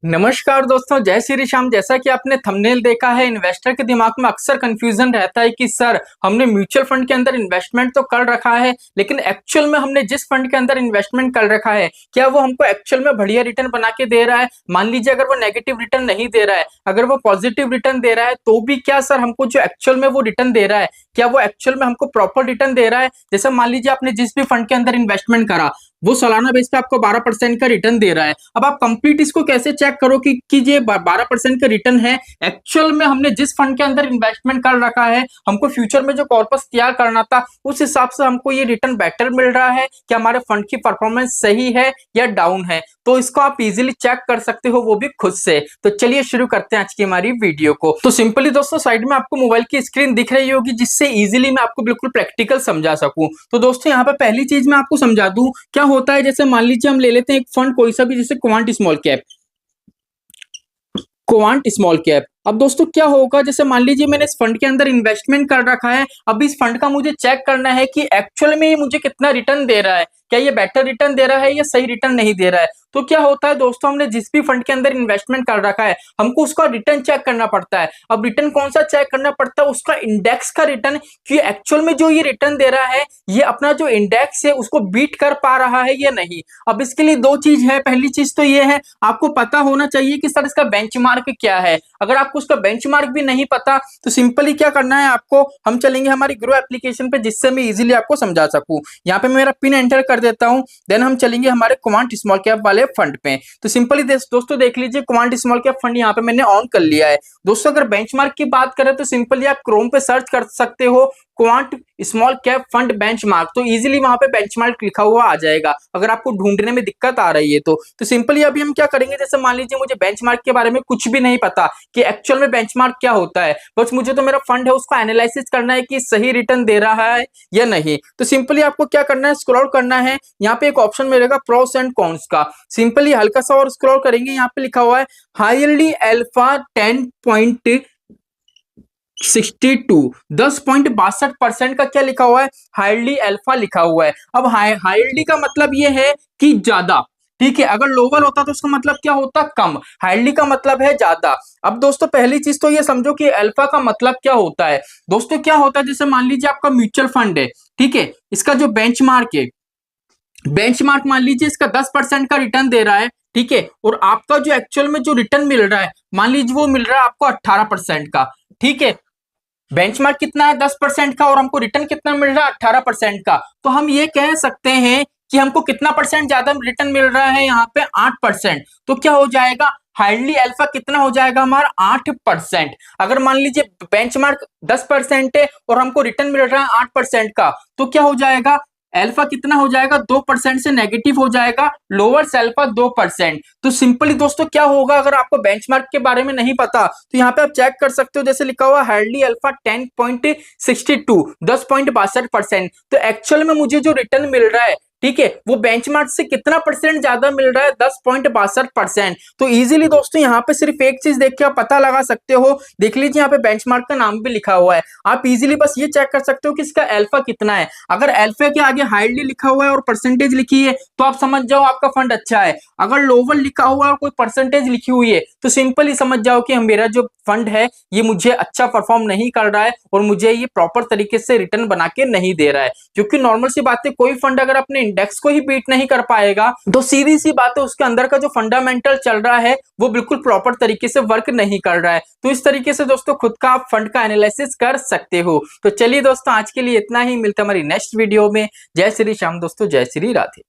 नमस्कार दोस्तों, जय श्री श्याम। जैसा कि आपने थंबनेल देखा है, इन्वेस्टर के दिमाग में अक्सर कंफ्यूजन रहता है कि सर हमने म्यूचुअल फंड के अंदर इन्वेस्टमेंट तो कर रखा है, लेकिन एक्चुअल में हमने जिस फंड के अंदर इन्वेस्टमेंट कर रखा है क्या वो हमको एक्चुअल में बढ़िया रिटर्न बना के दे रहा है। मान लीजिए अगर वो नेगेटिव रिटर्न नहीं दे रहा है, अगर वो पॉजिटिव रिटर्न दे रहा है, तो भी क्या सर हमको जो एक्चुअल में वो रिटर्न दे रहा है क्या वो एक्चुअल में हमको प्रॉपर रिटर्न दे रहा है। जैसे मान लीजिए आपने जिस भी फंड के अंदर इन्वेस्टमेंट करा वो सालाना बेस पे आपको 12% का रिटर्न दे रहा है। अब आप कंप्लीट इसको कैसे चेक करो कि ये 12% का रिटर्न है एक्चुअल में हमने जिस फंड के अंदर इन्वेस्टमेंट कर रखा है, हमको फ्यूचर में जो कॉर्पस तैयार करना था उस हिसाब से हमको ये रिटर्न बेटर मिल रहा है, क्या हमारे फंड की परफॉर्मेंस सही है या डाउन है। तो इसको आप इजीली चेक कर सकते हो, वो भी खुद से। तो चलिए शुरू करते हैं आज की हमारी वीडियो को। तो सिंपली दोस्तों, साइड में आपको मोबाइल की स्क्रीन दिख रही होगी जिससे इजीली मैं आपको बिल्कुल प्रैक्टिकल समझा सकूं। तो दोस्तों यहाँ पे पहली चीज मैं आपको समझा दूं क्या होता है। जैसे मान लीजिए हम ले लेते हैं एक फंड कोई सा भी, जैसे quant small cap. Quant small cap, अब दोस्तों क्या होगा, जैसे मान लीजिए मैंने इस फंड के अंदर इन्वेस्टमेंट कर रखा है। अब इस फंड का मुझे चेक करना है कि एक्चुअल में ये मुझे कितना रिटर्न दे रहा है, क्या ये बेटर रिटर्न दे रहा है या सही रिटर्न नहीं दे रहा है। तो क्या होता है दोस्तों, हमने जिस भी फंड के अंदर इन्वेस्टमेंट कर रखा है हमको उसका रिटर्न चेक करना पड़ता है। अब रिटर्न कौन सा चेक करना पड़ता है, उसका इंडेक्स का रिटर्न, कि एक्चुअल में जो ये रिटर्न दे रहा है ये अपना जो इंडेक्स है उसको बीट कर पा रहा है या नहीं। अब इसके लिए दो चीज है। पहली चीज तो ये है, आपको पता होना चाहिए कि सर इसका बेंचमार्क क्या है। अगर आपको उसका बेंचमार्क भी नहीं पता तो सिंपली क्या करना है आपको, हम चलेंगे हमारी ग्रो एप्लीकेशन पे जिससे मैं इजीली आपको समझा सकूं। यहाँ पे मैं मेरा पिन एंटर कर देता हूं, देन हम चलेंगे हमारे क्वांट स्मॉल कैप वाले फंड पे। तो सिंपली दोस्तों देख लीजिए, क्वांट स्मॉल कैप फंड यहाँ पे मैंने ऑन कर लिया है। दोस्तों अगर बेंचमार्क की बात करें तो सिंपली आप क्रोम पे सर्च कर सकते हो quant small cap fund benchmark, तो इजीली वहां पे बेंचमार्क लिखा हुआ आ जाएगा अगर आपको ढूंढने में दिक्कत आ रही है तो सिंपली अभी हम क्या करेंगे, जैसे मान लीजिए मुझे बेंचमार्क के बारे में कुछ भी नहीं पता कि एक्चुअल में बेंचमार्क क्या होता है, बस मुझे तो मेरा फंड है उसको एनालिसिस करना है कि सही रिटर्न दे रहा है या नहीं। तो सिंपली आपको क्या करना है, स्क्रॉल करना है। यहाँ पे एक ऑप्शन मिलेगा प्रोस एंड कॉन्स का, सिंपली हल्का सा और स्क्रॉल करेंगे, यहाँ पे लिखा हुआ है हाईली अल्फा 10.62 का क्या लिखा हुआ है, हाईली अल्फा लिखा हुआ है। अब हाईली का मतलब ये है कि ज्यादा, ठीक है। अगर लोअर होता तो उसका मतलब क्या होता, कम। हाईली का मतलब है ज्यादा। अब दोस्तों पहली चीज तो ये समझो कि अल्फा का मतलब क्या होता है। दोस्तों क्या होता है, जैसे मान लीजिए आपका म्यूचुअल फंड है, ठीक है, इसका जो बेंचमार्क है, बेंचमार्क मान लीजिए इसका 10% का रिटर्न दे रहा है, ठीक है, और आपका जो एक्चुअल में जो रिटर्न मिल रहा है मान लीजिए वो मिल रहा है आपको 18% का, ठीक है। बेंचमार्क कितना है, 10% का, और हमको रिटर्न कितना मिल रहा है, 18% का। तो हम ये कह सकते हैं कि हमको कितना परसेंट ज्यादा रिटर्न मिल रहा है, यहाँ पे 8%। तो क्या हो जाएगा, हार्डली अल्फा कितना हो जाएगा हमारा, 8%। अगर मान लीजिए बेंचमार्क 10% है और हमको रिटर्न मिल रहा है 8% का, तो क्या हो जाएगा, अल्फा कितना हो जाएगा, 2% से नेगेटिव हो जाएगा, लोअर अल्फा 2%। तो सिंपली दोस्तों क्या होगा, अगर आपको बेंचमार्क के बारे में नहीं पता तो यहाँ पे आप चेक कर सकते हो, जैसे लिखा हुआ हार्डली अल्फा 10.62, 10.62%। तो एक्चुअल में मुझे जो रिटर्न मिल रहा है, ठीक है, वो बेंचमार्क से कितना परसेंट ज्यादा मिल रहा है, 10.62%। तो इजीली दोस्तों यहाँ पे सिर्फ एक चीज देख के आप पता लगा सकते हो। देख लीजिए यहाँ पे बेंचमार्क का नाम भी लिखा हुआ है, आप इजीली बस ये चेक कर सकते हो कि इसका अल्फा कितना है। अगर अल्फा के आगे हाईली लिखा हुआ है और परसेंटेज लिखी है तो आप समझ जाओ आपका फंड अच्छा है। अगर लोअर लिखा हुआ है और कोई परसेंटेज लिखी हुई है तो सिंपली समझ जाओ कि मेरा जो फंड है ये मुझे अच्छा परफॉर्म नहीं कर रहा है और मुझे ये प्रॉपर तरीके से रिटर्न बना के नहीं दे रहा है। क्योंकि नॉर्मल सी बात है, कोई फंड अगर अपने इंडेक्स को ही बीट नहीं कर पाएगा तो सीधी सी बात है उसके अंदर का जो फंडामेंटल चल रहा है वो बिल्कुल प्रॉपर तरीके से वर्क नहीं कर रहा है। तो इस तरीके से दोस्तों खुद का आप फंड का एनालिसिस कर सकते हो। तो चलिए दोस्तों आज के लिए इतना ही, मिलते हैं हमारी नेक्स्ट वीडियो में। जय श्री श्याम दोस्तों, जय श्री राधे।